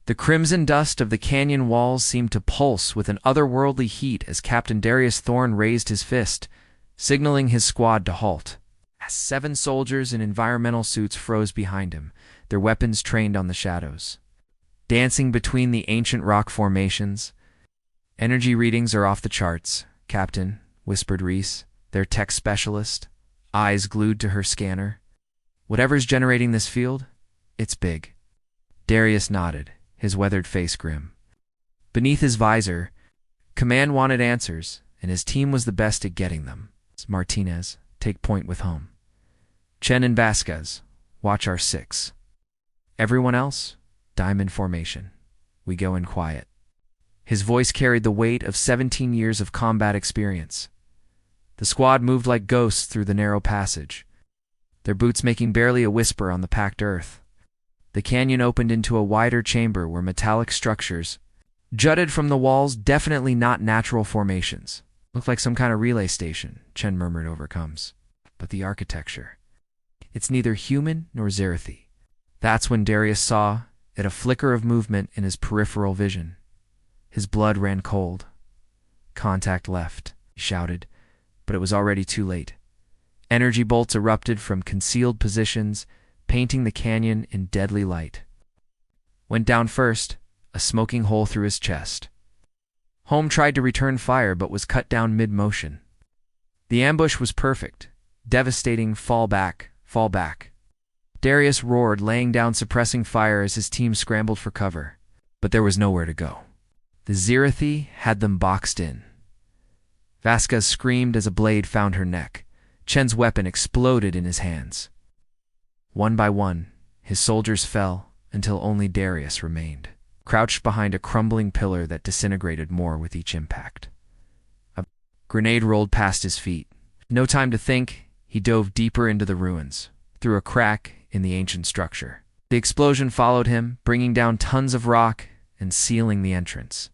The crimson dust of the canyon walls seemed to pulse with an otherworldly heat as Captain Darius Thorne raised his fist, signaling his squad to halt. As 7 soldiers in environmental suits froze behind him, their weapons trained on the shadows. Dancing between the ancient rock formations. "Energy readings are off the charts, Captain," whispered Reese, their tech specialist, eyes glued to her scanner. "Whatever's generating this field, it's big." Darius nodded, his weathered face grim. Beneath his visor, Command wanted answers, and his team was the best at getting them. "Martinez, take point with home. Chen and Vasquez, watch our 6. Everyone else, diamond formation. We go in quiet." His voice carried the weight of 17 years of combat experience. The squad moved like ghosts through the narrow passage, their boots making barely a whisper on the packed earth. The canyon opened into a wider chamber where metallic structures jutted from the walls, definitely not natural formations. "Looked like some kind of relay station," Chen murmured overcomes. "But the architecture. It's neither human nor Zerathi." That's when Darius saw it, a flicker of movement in his peripheral vision. His blood ran cold. "Contact left," he shouted, but it was already too late. Energy bolts erupted from concealed positions, painting the canyon in deadly light. Went down first, a smoking hole through his chest. Holm tried to return fire but was cut down mid-motion. The ambush was perfect, devastating fall back, fall back. Darius roared, laying down suppressing fire as his team scrambled for cover. But there was nowhere to go. The Zerathi had them boxed in. Vasquez screamed as a blade found her neck. Chen's weapon exploded in his hands. One by one, his soldiers fell until only Darius remained, crouched behind a crumbling pillar that disintegrated more with each impact. A grenade rolled past his feet. No time to think, he dove deeper into the ruins, through a crack in the ancient structure. The explosion followed him, bringing down tons of rock and sealing the entrance.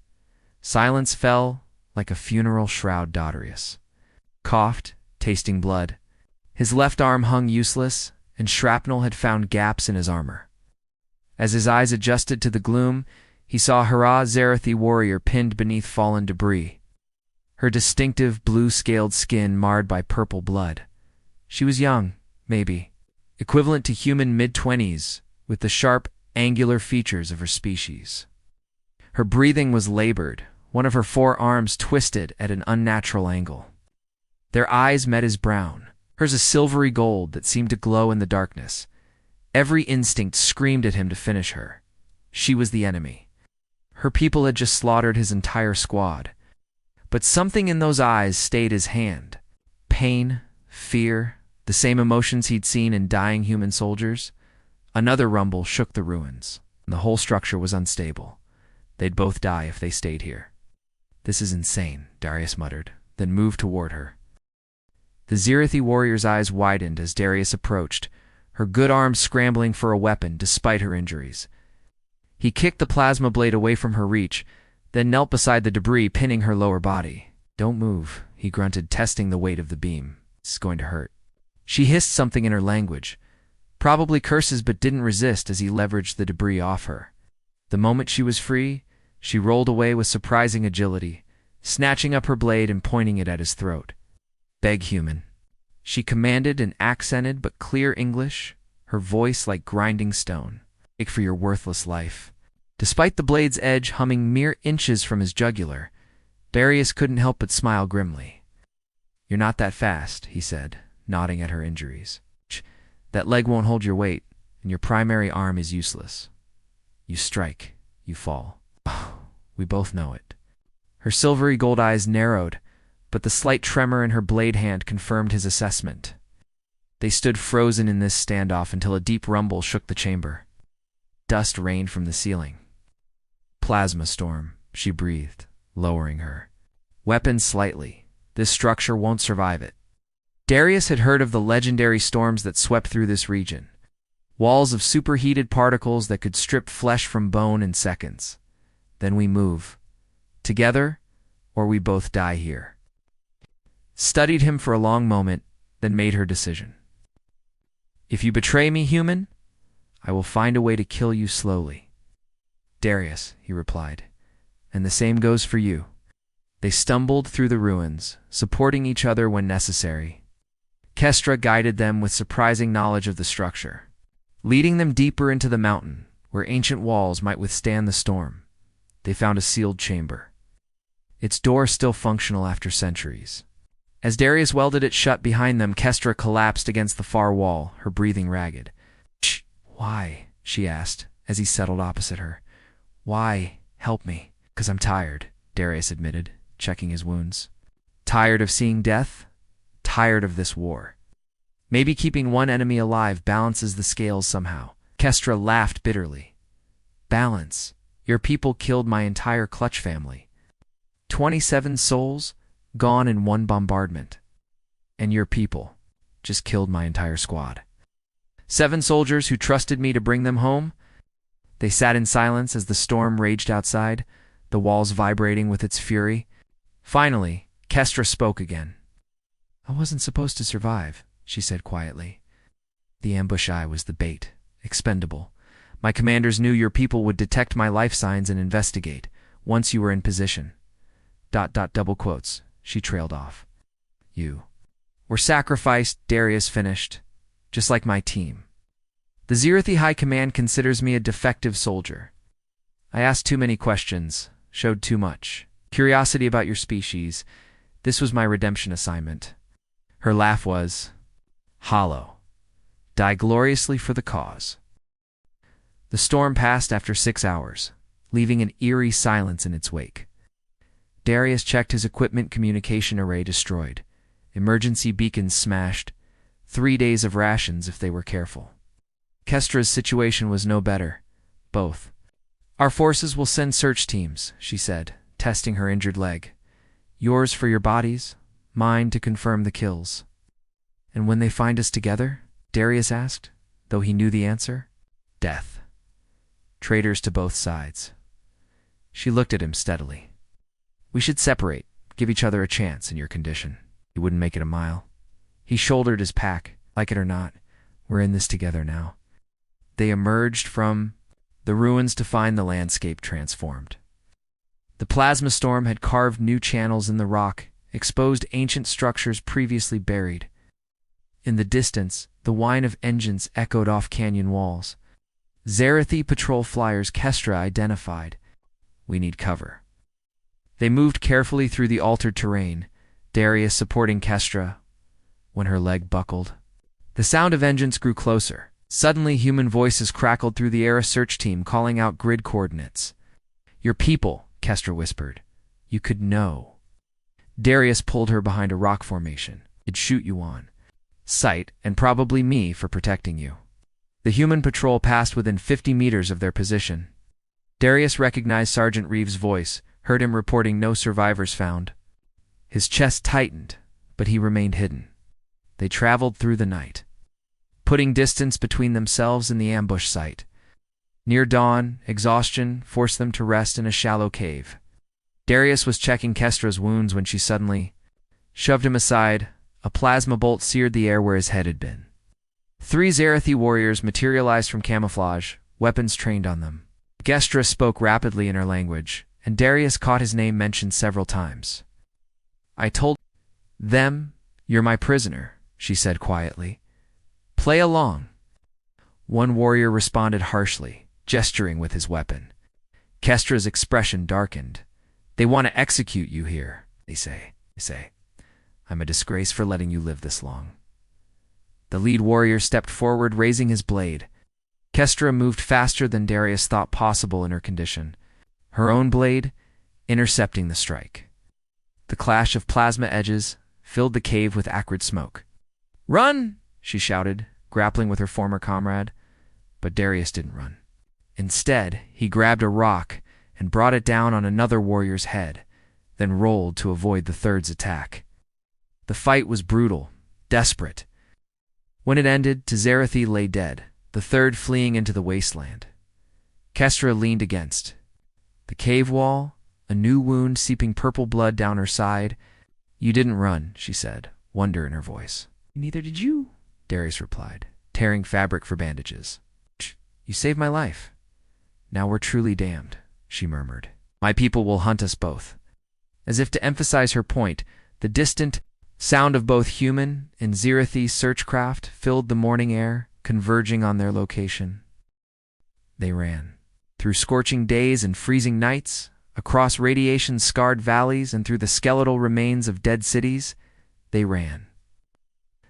Silence fell like a funeral shroud. Darius coughed, tasting blood. His left arm hung useless, and shrapnel had found gaps in his armor. As his eyes adjusted to the gloom, he saw Hera, Zerathi warrior, pinned beneath fallen debris, her distinctive blue-scaled skin marred by purple blood. She was young, maybe, equivalent to human mid-20s, with the sharp, angular features of her species. Her breathing was labored, one of her 4 arms twisted at an unnatural angle. Their eyes met his brown, hers a silvery gold that seemed to glow in the darkness. Every instinct screamed at him to finish her. She was the enemy. Her people had just slaughtered his entire squad. But something in those eyes stayed his hand. Pain, fear, the same emotions he'd seen in dying human soldiers. Another rumble shook the ruins. The whole structure was unstable. They'd both die if they stayed here. "This is insane," Darius muttered, then moved toward her. The Zerathi warrior's eyes widened as Darius approached, her good arm scrambling for a weapon despite her injuries. He kicked the plasma blade away from her reach, then knelt beside the debris, pinning her lower body. "Don't move," he grunted, testing the weight of the beam. "This is going to hurt." She hissed something in her language, probably curses, but didn't resist as he leveraged the debris off her. The moment she was free, she rolled away with surprising agility, snatching up her blade and pointing it at his throat. "Beg, human," she commanded in accented but clear English, her voice like grinding stone. "Beg for your worthless life." Despite the blade's edge humming mere inches from his jugular, Darius couldn't help but smile grimly. "You're not that fast," he said, nodding at her injuries. "That leg won't hold your weight, and your primary arm is useless. You strike, you fall. We both know it." Her silvery gold eyes narrowed, but the slight tremor in her blade hand confirmed his assessment. They stood frozen in this standoff until a deep rumble shook the chamber. Dust rained from the ceiling. "Plasma storm," she breathed, lowering her weapon slightly. "This structure won't survive it." Darius had heard of the legendary storms that swept through this region. Walls of superheated particles that could strip flesh from bone in seconds. "Then we move. Together, or we both die here." Studied him for a long moment, then made her decision. "If you betray me, human, I will find a way to kill you slowly." Darius, he replied, and the same goes for you. They stumbled through the ruins, supporting each other when necessary. Kestra guided them with surprising knowledge of the structure, leading them deeper into the mountain, where ancient walls might withstand the storm. They found a sealed chamber, its door still functional after centuries. As Darius welded it shut behind them, Kestra collapsed against the far wall, her breathing ragged. "Shh, why?" she asked, as he settled opposite her. "Why? Help me." "'Cause I'm tired," Darius admitted, checking his wounds. "Tired of seeing death? Tired of this war. Maybe keeping one enemy alive balances the scales somehow." Kestra laughed bitterly. "Balance? Your people killed my entire Clutch family. 27 souls, gone in one bombardment. And your people just killed my entire squad. 7 soldiers who trusted me to bring them home?" They sat in silence as the storm raged outside, the walls vibrating with its fury. Finally, Kestra spoke again. "I wasn't supposed to survive," she said quietly. "The ambush eye was the bait, expendable. My commanders knew your people would detect my life signs and investigate, once you were in position. ... double quotes, she trailed off. "You were sacrificed," Darius finished, "just like my team. The Zirathi High Command considers me a defective soldier. I asked too many questions, showed too much curiosity about your species. This was my redemption assignment." Her laugh was hollow. "Die gloriously for the cause." The storm passed after 6 hours, leaving an eerie silence in its wake. Darius checked his equipment, communication array destroyed, emergency beacons smashed, 3 days of rations if they were careful. Kestra's situation was no better. Both. "Our forces will send search teams," she said, testing her injured leg. "Yours for your bodies, mine to confirm the kills." "And when they find us together?" Darius asked, though he knew the answer. "Death. Traitors to both sides." She looked at him steadily. "We should separate, give each other a chance in your condition. You wouldn't make it a mile." He shouldered his pack. "Like it or not, we're in this together now." They emerged from the ruins to find the landscape transformed. The plasma storm had carved new channels in the rock, exposed ancient structures previously buried. In the distance, the whine of engines echoed off canyon walls. Zirathi patrol flyers Kestra identified. "We need cover." They moved carefully through the altered terrain, Darius supporting Kestra when her leg buckled. The sound of engines grew closer. Suddenly, human voices crackled through the air, a search team calling out grid coordinates. "Your people," Kestra whispered. "You could know." Darius pulled her behind a rock formation. "It'd shoot you on sight, and probably me for protecting you." The human patrol passed within 50 meters of their position. Darius recognized Sergeant Reeves' voice, heard him reporting no survivors found. His chest tightened, but he remained hidden. They traveled through the night, putting distance between themselves and the ambush site. Near dawn, exhaustion forced them to rest in a shallow cave. Darius was checking Kestra's wounds when she suddenly shoved him aside. A plasma bolt seared the air where his head had been. 3 Zirathi warriors materialized from camouflage, weapons trained on them. Kestra spoke rapidly in her language, and Darius caught his name mentioned several times. "I told them you're my prisoner," she said quietly. "Play along." One warrior responded harshly, gesturing with his weapon. Kestra's expression darkened. "They want to execute you here, they say. I'm a disgrace for letting you live this long." The lead warrior stepped forward, raising his blade. Kestra moved faster than Darius thought possible in her condition, her own blade intercepting the strike. The clash of plasma edges filled the cave with acrid smoke. "Run!" she shouted, grappling with her former comrade. But Darius didn't run. Instead, he grabbed a rock and brought it down on another warrior's head, then rolled to avoid the third's attack. The fight was brutal, desperate. When it ended, Zirathi lay dead, the third fleeing into the wasteland. Kestra leaned against the cave wall, a new wound seeping purple blood down her side. "You didn't run," she said, wonder in her voice. "Neither did you," Darius replied, tearing fabric for bandages. "You saved my life. Now we're truly damned, she murmured. My people will hunt us both. As if to emphasize her point, the distant sound of both human and Zerathi searchcraft filled the morning air, converging on their location. They ran. Through scorching days and freezing nights, across radiation-scarred valleys and through the skeletal remains of dead cities, they ran.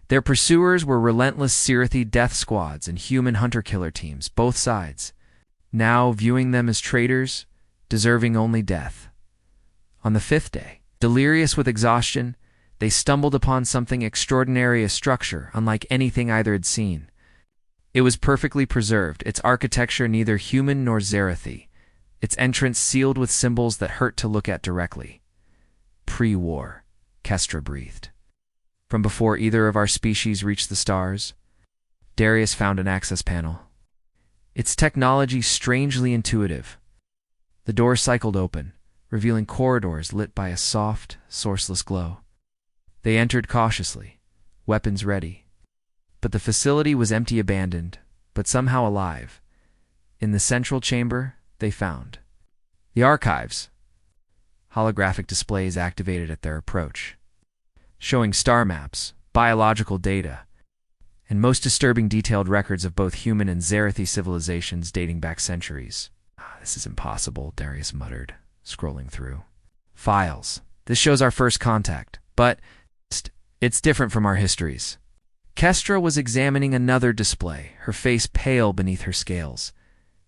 Their pursuers were relentless Zerathi death squads and human hunter-killer teams, both sides, now viewing them as traitors, deserving only death. On the fifth day, delirious with exhaustion, they stumbled upon something extraordinary, a structure unlike anything either had seen. It was perfectly preserved, its architecture neither human nor Zerathi, its entrance sealed with symbols that hurt to look at directly. Pre-war, Kestra breathed. From before either of our species reached the stars, Darius found an access panel. Its technology strangely intuitive. The door cycled open, revealing corridors lit by a soft, sourceless glow. They entered cautiously, weapons ready. But the facility was empty, abandoned, but somehow alive. In the central chamber, they found the archives. Holographic displays activated at their approach, showing star maps, biological data, and most disturbing detailed records of both human and Zerathi civilizations dating back centuries. This is impossible, Darius muttered, scrolling through. Files. This shows our first contact, but it's different from our histories. Kestra was examining another display, her face pale beneath her scales.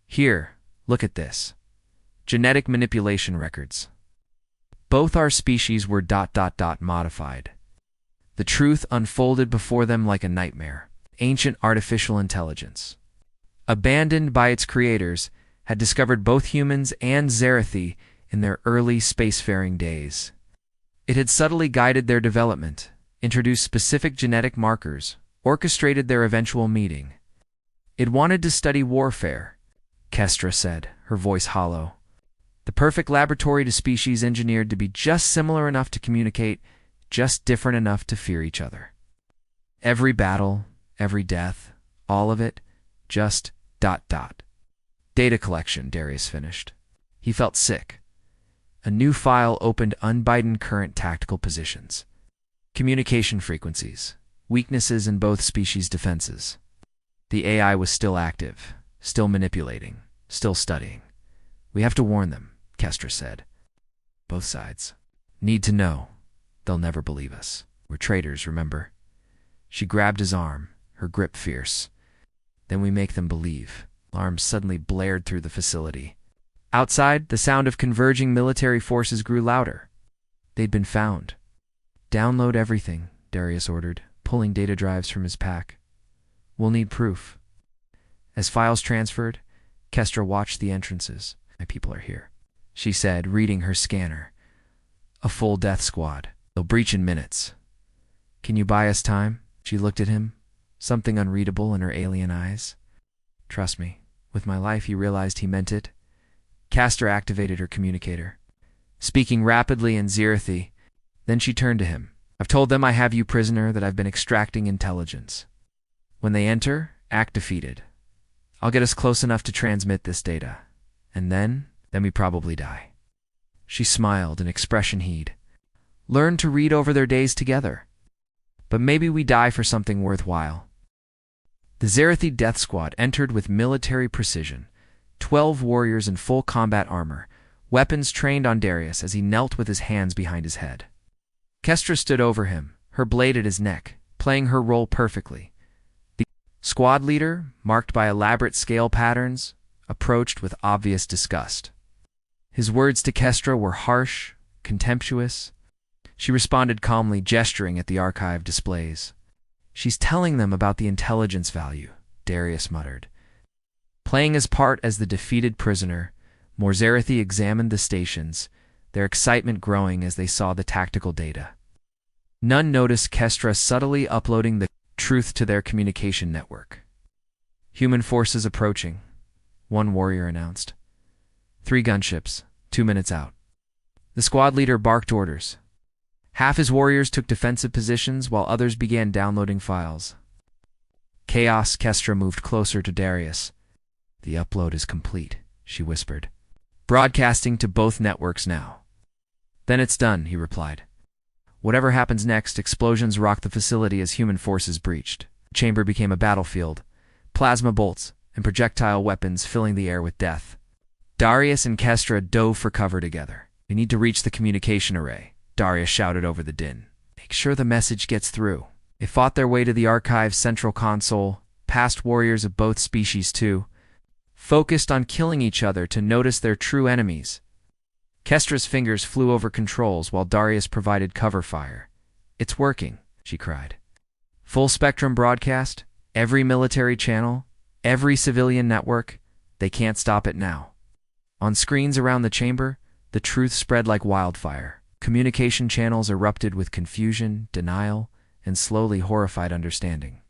Here, look at this. Genetic manipulation records. Both our species were ... modified. The truth unfolded before them like a nightmare. Ancient artificial intelligence, abandoned by its creators, had discovered both humans and Zerathi in their early spacefaring days. It had subtly guided their development, introduced specific genetic markers, orchestrated their eventual meeting. It wanted to study warfare, Kestra said, her voice hollow. The perfect laboratory to species engineered to be just similar enough to communicate, just different enough to fear each other. Every battle, every death, all of it, just ... Data collection, Darius finished. He felt sick. A new file opened unbidden current tactical positions. Communication frequencies, weaknesses in both species' defenses. The AI was still active, still manipulating, still studying. We have to warn them, Kestra said. Both sides need to know. They'll never believe us. We're traitors, remember? She grabbed his arm, her grip fierce. Then we make them believe. Alarms suddenly blared through the facility. Outside, the sound of converging military forces grew louder. They'd been found. Download everything, Darius ordered, pulling data drives from his pack. We'll need proof. As files transferred, Kestra watched the entrances. My people are here, she said, reading her scanner. A full death squad. They'll breach in minutes. Can you buy us time? She looked at him, something unreadable in her alien eyes. Trust me. With my life, he realized he meant it. Kestra activated her communicator, speaking rapidly in Zerathi. Then she turned to him. I've told them I have you prisoner, that I've been extracting intelligence. When they enter, act defeated. I'll get us close enough to transmit this data. And then we probably die. She smiled, an expression he'd learned to read over their days together. But maybe we die for something worthwhile. The Zerathi death squad entered with military precision. 12 warriors in full combat armor, weapons trained on Darius as he knelt with his hands behind his head. Kestra stood over him, her blade at his neck, playing her role perfectly. The squad leader, marked by elaborate scale patterns, approached with obvious disgust. His words to Kestra were harsh, contemptuous. She responded calmly, gesturing at the archive displays. She's telling them about the intelligence value, Darius muttered. Playing his part as the defeated prisoner, Zerathi examined the stations, their excitement growing as they saw the tactical data. None noticed Kestra subtly uploading the truth to their communication network. Human forces approaching, one warrior announced. 3 gunships, 2 minutes out. The squad leader barked orders. Half his warriors took defensive positions while others began downloading files. Chaos. Kestra moved closer to Darius. The upload is complete, she whispered. Broadcasting to both networks now. Then it's done, he replied. Whatever happens next, explosions rocked the facility as human forces breached. The chamber became a battlefield, plasma bolts and projectile weapons filling the air with death. Darius and Kestra dove for cover together. We need to reach the communication array, Darius shouted over the din. Make sure the message gets through. They fought their way to the archive's central console, past warriors of both species too, focused on killing each other to notice their true enemies. Kestra's fingers flew over controls while Darius provided cover fire. It's working, she cried. Full spectrum broadcast, every military channel, every civilian network. They can't stop it now. On screens around the chamber, the truth spread like wildfire. Communication channels erupted with confusion, denial, and slowly horrified understanding.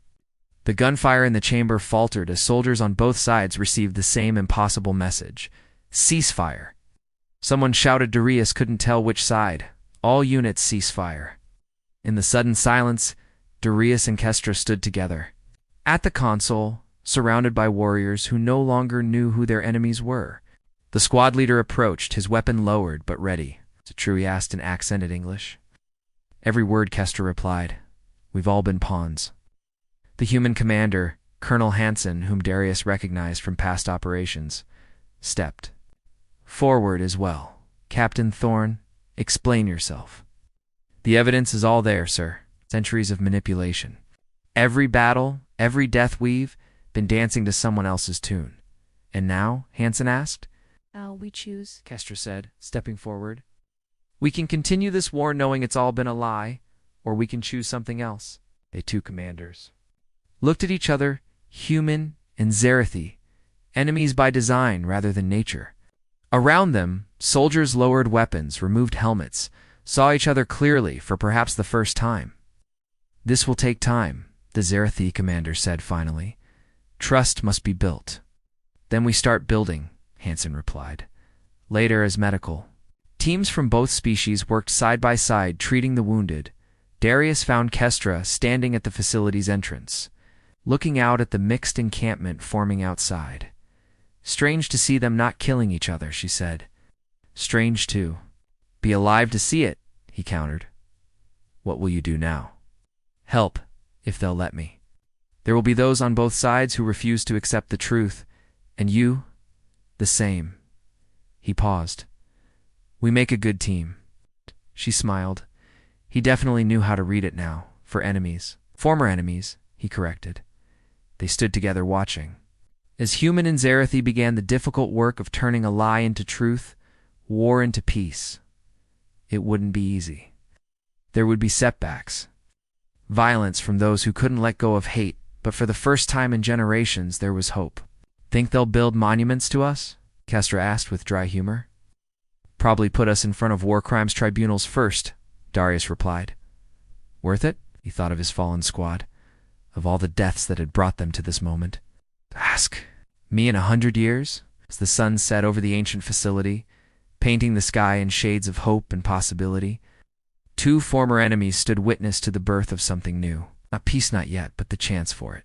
The gunfire in the chamber faltered as soldiers on both sides received the same impossible message. Ceasefire. Someone shouted. Darius couldn't tell which side. All units cease fire. In the sudden silence, Darius and Kestra stood together. At the console, surrounded by warriors who no longer knew who their enemies were. The squad leader approached, his weapon lowered but ready. Is it true, he asked in accented English. Every word, Kestra replied. We've all been pawns. The human commander, Colonel Hansen, whom Darius recognized from past operations, stepped forward as well. Captain Thorne, explain yourself. The evidence is all there, sir. Centuries of manipulation. Every battle, every death we've been dancing to someone else's tune. And now, Hansen asked. Now we choose, Kestra said, stepping forward. We can continue this war knowing it's all been a lie, or we can choose something else. They two commanders looked at each other, human and Zerathi, enemies by design rather than nature. Around them, soldiers lowered weapons, removed helmets, saw each other clearly for perhaps the first time. This will take time, the Zerathi commander said finally. Trust must be built. Then we start building, Hansen replied. Later as medical. Teams from both species worked side by side treating the wounded. Darius found Kestra standing at the facility's entrance, looking out at the mixed encampment forming outside. Strange to see them not killing each other, she said. Strange too. Be alive to see it, he countered. What will you do now? Help, if they'll let me. There will be those on both sides who refuse to accept the truth, and you, the same. He paused. We make a good team. She smiled. He definitely knew how to read it now, for enemies. Former enemies, he corrected. They stood together watching. As Human and Zerathi began the difficult work of turning a lie into truth, war into peace. It wouldn't be easy. There would be setbacks. Violence from those who couldn't let go of hate, but for the first time in generations there was hope. Think they'll build monuments to us? Kestra asked with dry humor. Probably put us in front of war crimes tribunals first, Darius replied. Worth it? He thought of his fallen squad, of all the deaths that had brought them to this moment. Ask. Me in 100 years? As the sun set over the ancient facility, painting the sky in shades of hope and possibility, two former enemies stood witness to the birth of something new. Not peace, not yet, but the chance for it.